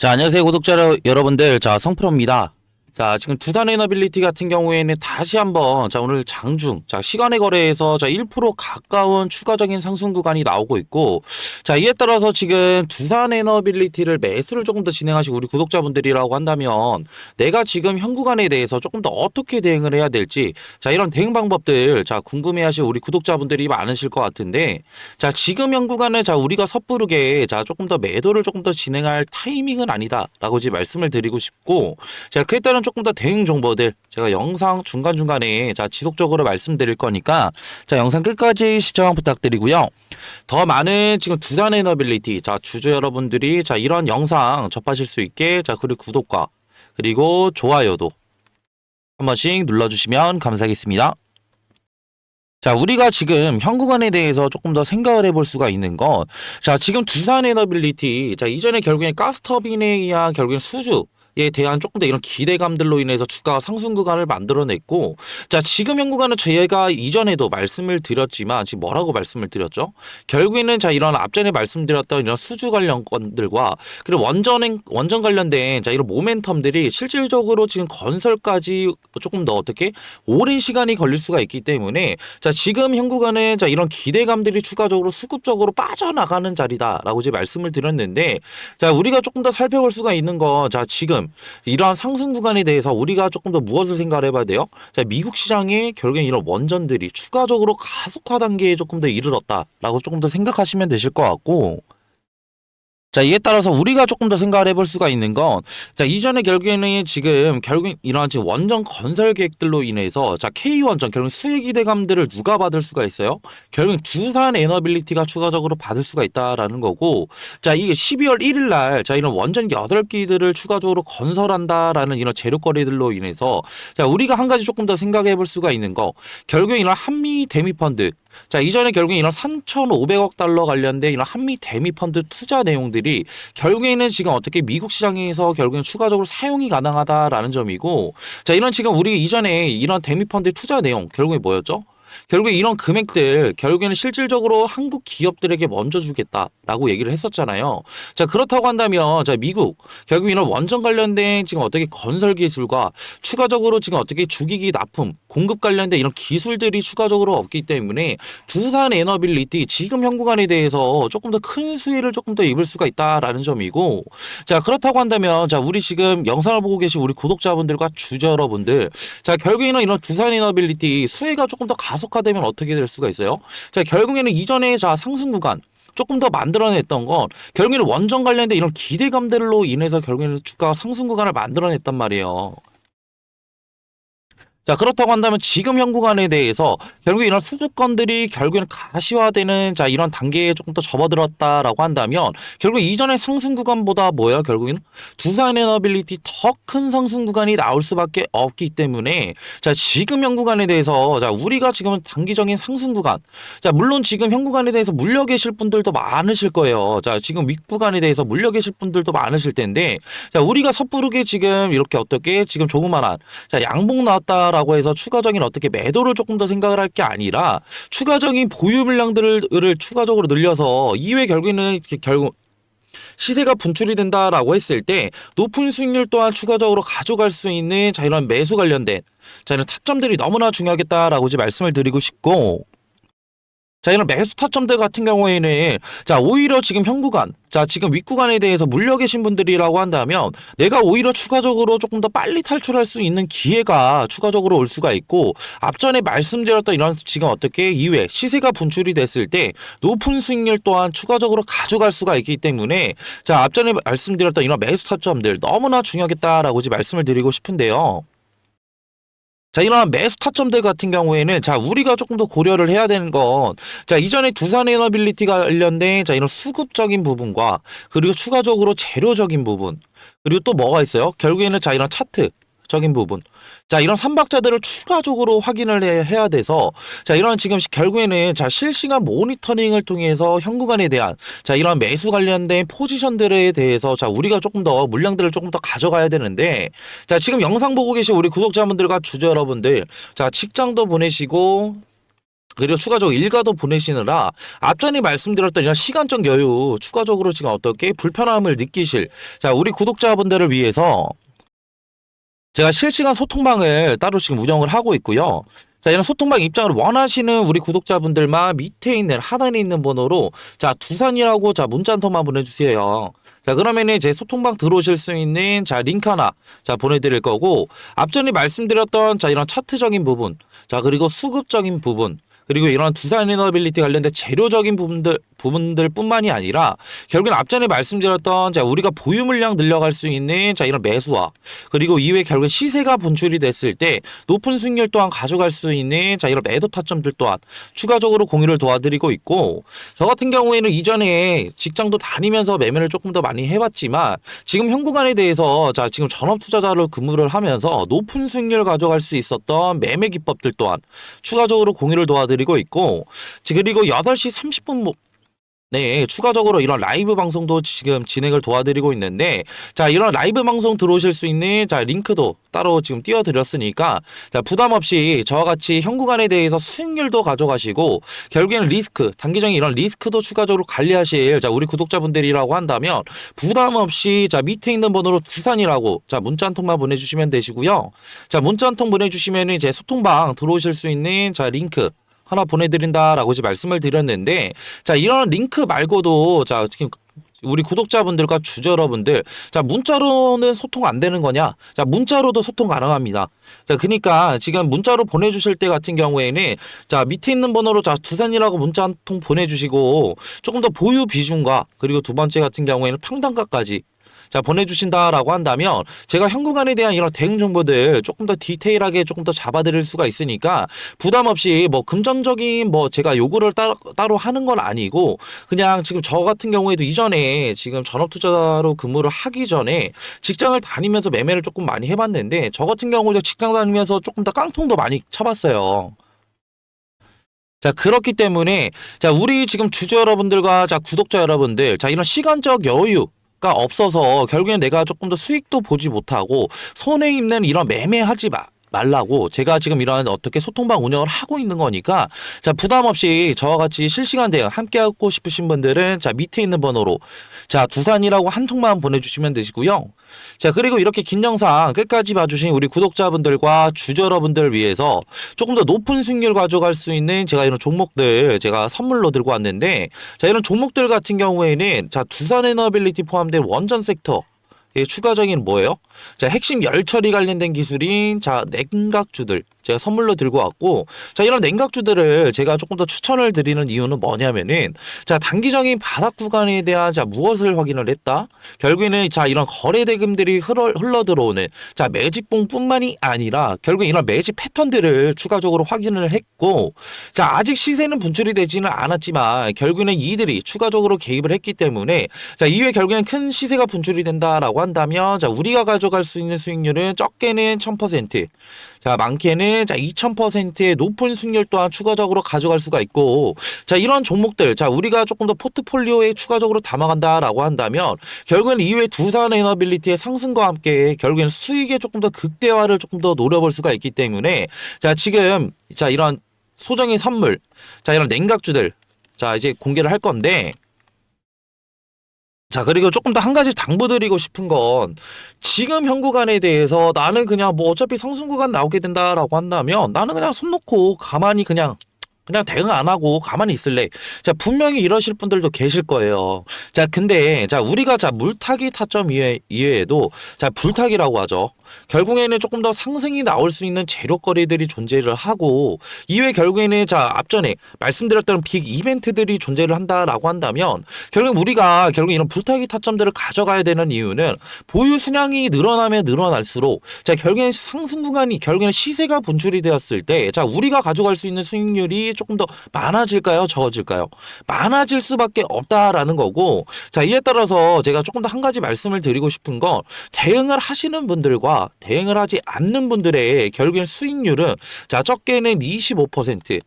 자, 안녕하세요, 구독자 여러분들. 자, 성프로입니다. 자, 지금 두산 에너빌리티 같은 경우에는 다시 한번, 자, 오늘 장중, 자, 시간의 거래에서, 자, 1% 가까운 추가적인 상승 구간이 나오고 있고, 자, 이에 따라서 지금 두산 에너빌리티를 매수를 조금 더 진행하시고, 우리 구독자분들이라고 한다면, 내가 지금 현 구간에 대해서 조금 더 어떻게 대응을 해야 될지, 자, 이런 대응 방법들, 자, 궁금해 하실 우리 구독자분들이 많으실 것 같은데, 자, 지금 현 구간에, 자, 우리가 섣부르게, 자, 조금 더 매도를 조금 더 진행할 타이밍은 아니다라고 이제 말씀을 드리고 싶고, 자, 그에 따른 조금 더 대응 정보들 제가 영상 중간중간에 자 지속적으로 말씀드릴 거니까 자 영상 끝까지 시청 부탁드리고요. 더 많은 지금 두산 에너빌리티 자 주주 여러분들이 자 이런 영상 접하실 수 있게 자 그리고 구독과 그리고 좋아요도 한 번씩 눌러주시면 감사하겠습니다. 자, 우리가 지금 현 구간에 대해서 조금 더 생각을 해볼 수가 있는 건, 자, 지금 두산 에너빌리티, 자, 이전에 결국엔 가스터빈에 의한 결국엔 수주에 대한 조금 더 이런 기대감들로 인해서 주가가 상승 구간을 만들어냈고, 자, 지금 현 구간은 저희가 이전에도 말씀을 드렸지만, 지금 뭐라고 말씀을 드렸죠? 결국에는 자, 이런 앞전에 말씀드렸던 이런 수주 관련 건들과, 그리고 원전 관련된 자, 이런 모멘텀들이 실질적으로 지금 건설까지 조금 더 어떻게 오랜 시간이 걸릴 수가 있기 때문에 자, 지금 현 구간은 자, 이런 기대감들이 추가적으로 수급적으로 빠져나가는 자리다라고 이제 말씀을 드렸는데, 자, 우리가 조금 더 살펴볼 수가 있는 건, 자, 지금 이러한 상승 구간에 대해서 우리가 조금 더 무엇을 생각을 해봐야 돼요? 자, 미국 시장에 결국엔 이런 원전들이 추가적으로 가속화 단계에 조금 더 이르렀다라고 조금 더 생각하시면 되실 것 같고, 자, 이에 따라서 우리가 조금 더 생각을 해볼 수가 있는 건, 자, 이전에 결국에는 지금, 결국 이러한 지금 원전 건설 계획들로 인해서, 자, K원전, 결국 수혜 기대감들을 누가 받을 수가 있어요? 결국 두산 에너빌리티가 추가적으로 받을 수가 있다라는 거고, 자, 이게 12월 1일 날, 자, 이런 원전 8기들을 추가적으로 건설한다라는 이런 재료거래들로 인해서, 자, 우리가 한 가지 조금 더 생각해 볼 수가 있는 거, 결국에 이런 한미 대미펀드, 자, 이전에 결국에 이런 3,500억 달러 관련된 이런 한미 대미 펀드 투자 내용들이 결국에는 지금 어떻게 미국 시장에서 결국엔 추가적으로 사용이 가능하다라는 점이고, 자, 이런 지금 우리 이전에 이런 대미 펀드 투자 내용 결국에 뭐였죠? 결국에 이런 금액들 결국에는 실질적으로 한국 기업들에게 먼저 주겠다라고 얘기를 했었잖아요. 자, 그렇다고 한다면 자, 미국 결국 이런 원전 관련된 지금 어떻게 건설 기술과 추가적으로 지금 어떻게 주기기 납품 공급 관련된 이런 기술들이 추가적으로 없기 때문에 두산 에너빌리티 지금 현 구간에 대해서 조금 더 큰 수혜를 조금 더 입을 수가 있다라는 점이고, 자, 그렇다고 한다면 자, 우리 지금 영상을 보고 계신 우리 구독자분들과 주주 여러분들, 자, 결국에는 이런 두산 에너빌리티 수혜가 조금 더 가속화되면 어떻게 될 수가 있어요? 자, 결국에는 이전에 자 상승 구간 조금 더 만들어냈던 건 결국에는 원전 관련된 이런 기대감들로 인해서 결국에는 주가가 상승 구간을 만들어냈단 말이에요. 자, 그렇다고 한다면 지금 현 구간에 대해서 결국에 이런 수주권들이 결국에는 가시화되는 자 이런 단계에 조금 더 접어들었다라고 한다면 결국 이전의 상승 구간보다 뭐예요? 결국에는 두산 에너빌리티 더 큰 상승 구간이 나올 수밖에 없기 때문에 자 지금 현 구간에 대해서 자 우리가 지금은 단기적인 상승 구간, 자 물론 지금 현 구간에 대해서 물려 계실 분들도 많으실 거예요. 자 지금 윗 구간에 대해서 물려 계실 분들도 많으실 텐데, 자 우리가 섣부르게 지금 이렇게 어떻게 지금 조그만한 자 양봉 나왔다라고 해서 추가적인 어떻게 매도를 조금 더 생각을 할 게 아니라 추가적인 보유 물량들을 추가적으로 늘려서 이외 결국에는 결국 시세가 분출이 된다라고 했을 때 높은 수익률 또한 추가적으로 가져갈 수 있는 자 이런 매수 관련된 자 이런 타점들이 너무나 중요하겠다라고 이제 말씀을 드리고 싶고, 자, 이런 매수 타점들 같은 경우에는, 자, 오히려 지금 현 구간, 자, 지금 윗 구간에 대해서 물려 계신 분들이라고 한다면, 내가 오히려 추가적으로 조금 더 빨리 탈출할 수 있는 기회가 추가적으로 올 수가 있고, 앞전에 말씀드렸던 이런 지금 어떻게 이외 시세가 분출이 됐을 때, 높은 수익률 또한 추가적으로 가져갈 수가 있기 때문에, 자, 앞전에 말씀드렸던 이런 매수 타점들 너무나 중요하겠다라고 이제 말씀을 드리고 싶은데요. 자, 이런 매수 타점들 같은 경우에는 자, 우리가 조금 더 고려를 해야 되는 건 자, 이전에 두산 에너빌리티 관련된 자, 이런 수급적인 부분과 그리고 추가적으로 재료적인 부분, 그리고 또 뭐가 있어요? 결국에는 자, 이런 차트 적인 부분. 자, 이런 삼박자들을 추가적으로 확인을 해야 돼서 자, 이런 지금 결국에는 자, 실시간 모니터링을 통해서 현 구간에 대한 자, 이런 매수 관련된 포지션들에 대해서 자, 우리가 조금 더 물량들을 조금 더 가져가야 되는데, 자, 지금 영상 보고 계신 우리 구독자분들과 주주 여러분들, 자, 직장도 보내시고 그리고 추가적으로 일가도 보내시느라 앞전에 말씀드렸던 이런 시간적 여유 추가적으로 지금 어떻게 불편함을 느끼실 자 우리 구독자분들을 위해서 제가 실시간 소통방을 따로 지금 운영을 하고 있고요. 자, 이런 소통방 입장을 원하시는 우리 구독자분들만 밑에 있는 하단에 있는 번호로 자, 두산이라고 자, 문자 한 통만 보내주세요. 자, 그러면은 이제 소통방 들어오실 수 있는 자, 링크 하나 자, 보내드릴 거고 앞전에 말씀드렸던 자, 이런 차트적인 부분 자, 그리고 수급적인 부분 그리고 이런 두산 에너빌리티 관련된 재료적인 부분들뿐만이 아니라 결국엔 앞전에 말씀드렸던 자 우리가 보유 물량 늘려갈 수 있는 자 이런 매수와 그리고 이후에 결국 시세가 분출이 됐을 때 높은 수익률 또한 가져갈 수 있는 자 이런 매도 타점들 또한 추가적으로 공유를 도와드리고 있고 저 같은 경우에는 이전에 직장도 다니면서 매매를 조금 더 많이 해봤지만 지금 현 구간에 대해서 자 지금 전업 투자자로 근무를 하면서 높은 수익률 가져갈 수 있었던 매매 기법들 또한 추가적으로 공유를 도와드리고 있고 그리고 8시 30분 네, 추가적으로 이런 라이브 방송도 지금 진행을 도와드리고 있는데, 자, 이런 라이브 방송 들어오실 수 있는, 자, 링크도 따로 지금 띄워드렸으니까, 자, 부담 없이 저와 같이 현 구간에 대해서 수익률도 가져가시고, 결국에는 리스크, 단기적인 이런 리스크도 추가적으로 관리하실, 자, 우리 구독자분들이라고 한다면, 부담 없이, 자, 밑에 있는 번호로 두산이라고, 자, 문자 한 통만 보내주시면 되시고요. 자, 문자 한 통 보내주시면 이제 소통방 들어오실 수 있는, 자, 링크, 하나 보내드린다라고 이제 말씀을 드렸는데 자 이런 링크 말고도 자 지금 우리 구독자분들과 주주 여러분들 자 문자로는 소통 안 되는 거냐 자 문자로도 소통 가능합니다 자 그러니까 지금 문자로 보내주실 때 같은 경우에는 자 밑에 있는 번호로 자 두산이라고 문자 한 통 보내주시고 조금 더 보유 비중과 그리고 두 번째 같은 경우에는 평단가까지 자 보내주신다라고 한다면 제가 현 구간에 대한 이런 대응 정보들 조금 더 디테일하게 조금 더 잡아드릴 수가 있으니까 부담 없이 뭐 금전적인 뭐 제가 요구를 따로 하는 건 아니고 그냥 지금 저 같은 경우에도 이전에 지금 전업투자로 근무를 하기 전에 직장을 다니면서 매매를 조금 많이 해봤는데 저 같은 경우도 직장 다니면서 조금 더 깡통도 많이 쳐봤어요. 자, 그렇기 때문에, 자, 우리 지금 주주 여러분들과, 자, 구독자 여러분들, 자, 이런 시간적 여유, 가 없어서 결국엔 내가 조금 더 수익도 보지 못하고 손해 입는 이런 매매하지 말라고 제가 지금 이런 어떻게 소통방 운영을 하고 있는 거니까 자 부담 없이 저와 같이 실시간 대응 함께 하고 싶으신 분들은 자 밑에 있는 번호로 자 두산이라고 한 통만 보내주시면 되시고요. 자 그리고 이렇게 긴 영상 끝까지 봐주신 우리 구독자분들과 주주 여러분들을 위해서 조금 더 높은 수익률 가져갈 수 있는 제가 이런 종목들 제가 선물로 들고 왔는데 자 이런 종목들 같은 경우에는 자 두산 에너빌리티 포함된 원전 섹터 추가적인 뭐예요? 자, 핵심 열 처리 관련된 기술인 자, 냉각주들 제가 선물로 들고 왔고 자, 이런 냉각주들을 제가 조금 더 추천을 드리는 이유는 뭐냐면은 자, 단기적인 바닥 구간에 대한 자, 무엇을 확인을 했다? 결국에는 자, 이런 거래 대금들이 흘러 들어오는 자, 매집봉뿐만이 아니라 결국에 이런 매집 패턴들을 추가적으로 확인을 했고 자, 아직 시세는 분출이 되지는 않았지만 결국에는 이들이 추가적으로 개입을 했기 때문에 자, 이후에 결국에는 큰 시세가 분출이 된다라고 한다면 자 우리가 가져갈 수 있는 수익률은 적게는 1000%, 자 많게는 자 2000%의 높은 수익률 또한 추가적으로 가져갈 수가 있고 자 이런 종목들 자 우리가 조금 더 포트폴리오에 추가적으로 담아간다라고 한다면 결국엔 이후에 두산 에너빌리티의 상승과 함께 결국엔 수익의 조금 더 극대화를 조금 더 노려볼 수가 있기 때문에 자 지금 자 이런 소정의 선물 자 이런 냉각주들 자 이제 공개를 할 건데 자, 그리고 조금 더 한 가지 당부드리고 싶은 건 지금 현 구간에 대해서 나는 그냥 뭐 어차피 상승 구간 나오게 된다라고 한다면 나는 그냥 손 놓고 가만히 그냥 대응 안 하고 가만히 있을래. 자, 분명히 이러실 분들도 계실 거예요. 자, 근데 자, 우리가 자, 물타기 타점 이외에도 자, 불타기라고 하죠. 결국에는 조금 더 상승이 나올 수 있는 재료거리들이 존재를 하고 이외에 결국에는 자 앞전에 말씀드렸던 빅 이벤트들이 존재를 한다라고 한다면 결국 우리가 결국 이런 불타기 타점들을 가져가야 되는 이유는 보유 수량이 늘어나면 늘어날수록 자 결국에는 상승 구간이 결국에는 시세가 분출이 되었을 때 자 우리가 가져갈 수 있는 수익률이 조금 더 많아질까요 적어질까요 많아질 수밖에 없다라는 거고 자 이에 따라서 제가 조금 더 한 가지 말씀을 드리고 싶은 건 대응을 하시는 분들과 대응을 하지 않는 분들의 결국엔 수익률은 자 적게는 25%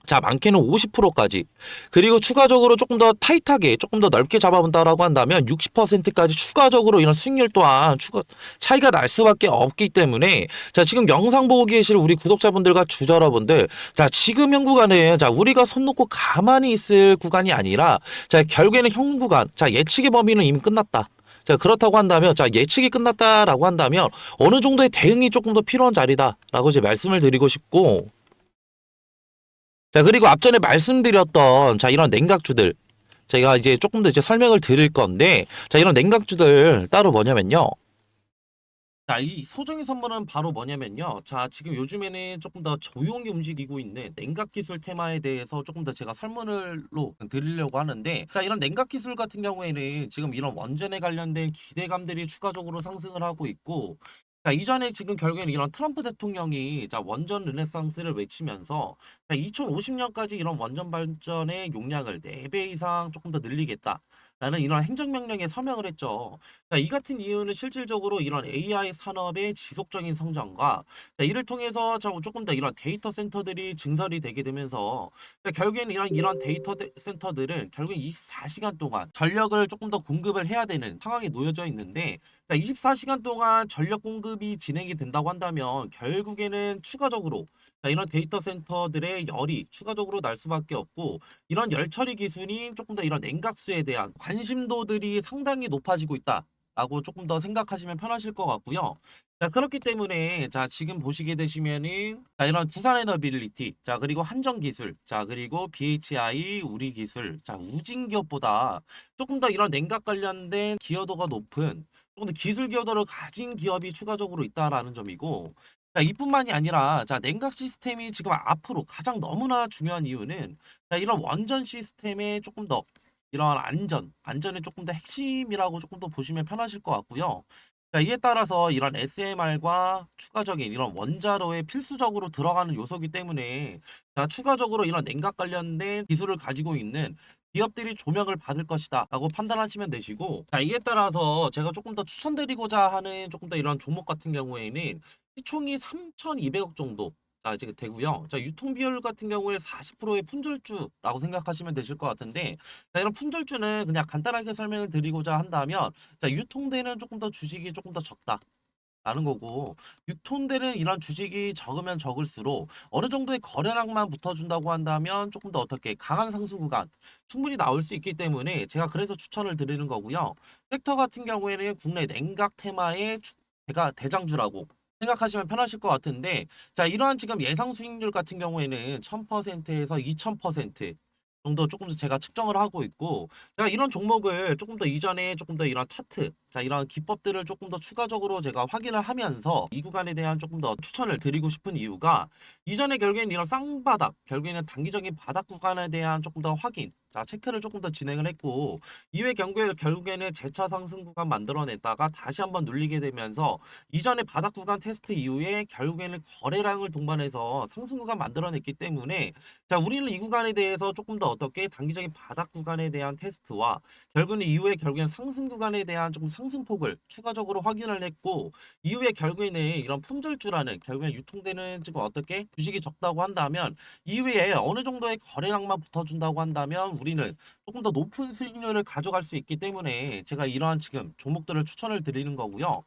자, 많게는 50%까지. 그리고 추가적으로 조금 더 타이트하게, 조금 더 넓게 잡아본다라고 한다면 60%까지 추가적으로 이런 수익률 또한 차이가 날 수밖에 없기 때문에 자, 지금 영상 보고 계실 우리 구독자분들과 주주 여러분들, 자, 지금 현 구간은 자, 우리가 손 놓고 가만히 있을 구간이 아니라 자, 결국에는 현 구간, 자, 예측의 범위는 이미 끝났다. 자, 그렇다고 한다면, 자, 예측이 끝났다라고 한다면 어느 정도의 대응이 조금 더 필요한 자리다라고 이제 말씀을 드리고 싶고, 자, 그리고 앞전에 말씀드렸던 자, 이런 냉각주들 제가 이제 조금 더 이제 설명을 드릴 건데, 자, 이런 냉각주들 따로 뭐냐면요. 자, 이 소정의 선물은 바로 뭐냐면요. 자, 지금 요즘에는 조금 더 조용히 움직이고 있는 냉각 기술 테마에 대해서 조금 더 제가 설문을로 드리려고 하는데, 자, 이런 냉각 기술 같은 경우에는 지금 이런 원전에 관련된 기대감들이 추가적으로 상승을 하고 있고, 자, 이전에 지금 결국에는 이런 트럼프 대통령이 자, 원전 르네상스를 외치면서 자, 2050년까지 이런 원전 발전의 용량을 4배 이상 조금 더 늘리겠다. 라는 이런 행정명령에 서명을 했죠. 자, 이 같은 이유는 실질적으로 이런 AI 산업의 지속적인 성장과 자, 이를 통해서 조금 더 이런 데이터 센터들이 증설이 되게 되면서 자, 결국에는 이런 데이터 센터들은 결국 24시간 동안 전력을 조금 더 공급을 해야 되는 상황에 놓여져 있는데 자, 24시간 동안 전력 공급이 진행이 된다고 한다면 결국에는 추가적으로 자, 이런 데이터 센터들의 열이 추가적으로 날 수밖에 없고 이런 열 처리 기술이 조금 더 이런 냉각수에 대한 관심도들이 상당히 높아지고 있다라고 조금 더 생각하시면 편하실 것 같고요. 자, 그렇기 때문에 자, 지금 보시게 되시면은 자, 이런 두산 에너빌리티, 자, 그리고 한정 기술, 자, 그리고 BHI 우리 기술, 자, 우진 기업보다 조금 더 이런 냉각 관련된 기여도가 높은 조금 더 기술 기여도를 가진 기업이 추가적으로 있다라는 점이고 자, 이뿐만이 아니라 자, 냉각 시스템이 지금 앞으로 가장 너무나 중요한 이유는 자, 이런 원전 시스템에 조금 더 이런 안전이 조금 더 핵심이라고 조금 더 보시면 편하실 것 같고요. 자, 이에 따라서 이런 SMR과 추가적인 이런 원자로에 필수적으로 들어가는 요소이기 때문에 자, 추가적으로 이런 냉각 관련된 기술을 가지고 있는 기업들이 조명을 받을 것이다 라고 판단하시면 되시고 자, 이에 따라서 제가 조금 더 추천드리고자 하는 조금 더 이런 종목 같은 경우에는 시총이 3,200억 정도 자, 지금 되고요. 자, 유통 비율 같은 경우에 40%의 품절주라고 생각하시면 되실 것 같은데, 자, 이런 품절주는 그냥 간단하게 설명을 드리고자 한다면, 자, 유통되는 조금 더 주식이 조금 더 적다. 라는 거고 유통되는 이런 주식이 적으면 적을수록 어느 정도의 거래량만 붙어준다고 한다면 조금 더 어떻게 강한 상승 구간 충분히 나올 수 있기 때문에 제가 그래서 추천을 드리는 거고요. 섹터 같은 경우에는 국내 냉각 테마의 제가 대장주라고 생각하시면 편하실 것 같은데 자, 이러한 지금 예상 수익률 같은 경우에는 1000%에서 2000% 정도 조금 더 제가 측정을 하고 있고 제가 이런 종목을 조금 더 이전에 조금 더 이런 차트 자, 이런 기법들을 조금 더 추가적으로 제가 확인을 하면서 이 구간에 대한 조금 더 추천을 드리고 싶은 이유가 이전에 결국에는 이런 쌍바닥 결국에는 단기적인 바닥 구간에 대한 조금 더 확인 자, 체크를 조금 더 진행을 했고 이후에 결국에는 재차 상승 구간 만들어냈다가 다시 한번 눌리게 되면서 이전에 바닥 구간 테스트 이후에 결국에는 거래량을 동반해서 상승 구간 만들어냈기 때문에 자, 우리는 이 구간에 대해서 조금 더 어떻게 단기적인 바닥 구간에 대한 테스트와 결국엔 상승 구간에 대한 조금 상승폭을 추가적으로 확인을 했고 이후에 결국에는 이런 품절주라는 결국엔 유통되는 지금 어떻게 주식이 적다고 한다면 이후에 어느 정도의 거래량만 붙어준다고 한다면 우리는 조금 더 높은 수익률을 가져갈 수 있기 때문에 제가 이러한 지금 종목들을 추천을 드리는 거고요.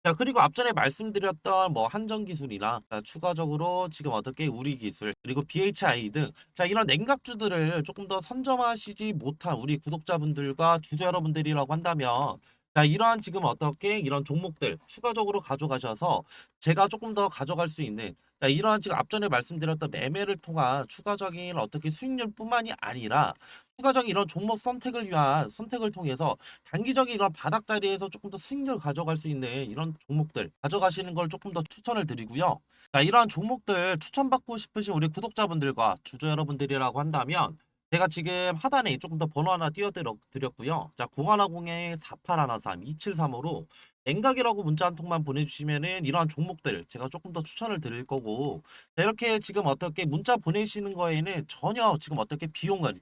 자, 그리고 앞전에 말씀드렸던 뭐 한전기술이나 자, 추가적으로 지금 어떻게 우리기술 그리고 BHI 등 자, 이런 냉각주들을 조금 더 선점하시지 못한 우리 구독자분들과 주주 여러분들이라고 한다면 자, 이러한 지금 어떻게 이런 종목들 추가적으로 가져가셔서 제가 조금 더 가져갈 수 있는 자, 이러한 지금 앞전에 말씀드렸던 매매를 통한 추가적인 어떻게 수익률뿐만이 아니라 추가적인 이런 종목 선택을 위한 선택을 통해서 단기적인 이런 바닥 자리에서 조금 더 수익률 가져갈 수 있는 이런 종목들 가져가시는 걸 조금 더 추천을 드리고요. 자, 이러한 종목들 추천받고 싶으신 우리 구독자분들과 주주 여러분들이라고 한다면 제가 지금 하단에 조금 더 번호 하나 띄워드렸고요. 자, 0110-4813-2735로 냉각이라고 문자 한 통만 보내주시면은 이러한 종목들 제가 조금 더 추천을 드릴 거고 자, 이렇게 지금 어떻게 문자 보내시는 거에는 전혀 지금 어떻게 비용은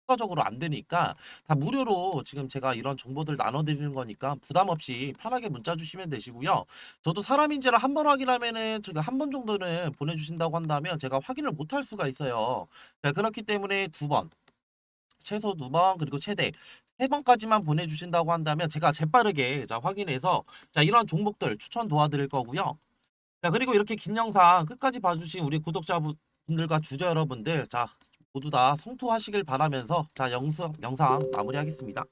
추가적으로 안 되니까 다 무료로 지금 제가 이런 정보들 나눠드리는 거니까 부담 없이 편하게 문자 주시면 되시고요. 저도 사람인지를 한 번 확인하면은 제가 한 번 정도는 보내주신다고 한다면 제가 확인을 못 할 수가 있어요. 자, 그렇기 때문에 두 번, 최소 두 번, 그리고 최대 세 번까지만 보내주신다고 한다면 제가 재빠르게 자 확인해서 자 이런 종목들 추천 도와드릴 거고요. 자, 그리고 이렇게 긴 영상 끝까지 봐주신 우리 구독자분들과 주저 여러분들, 자, 모두 다 성투하시길 바라면서, 자, 영상 마무리하겠습니다.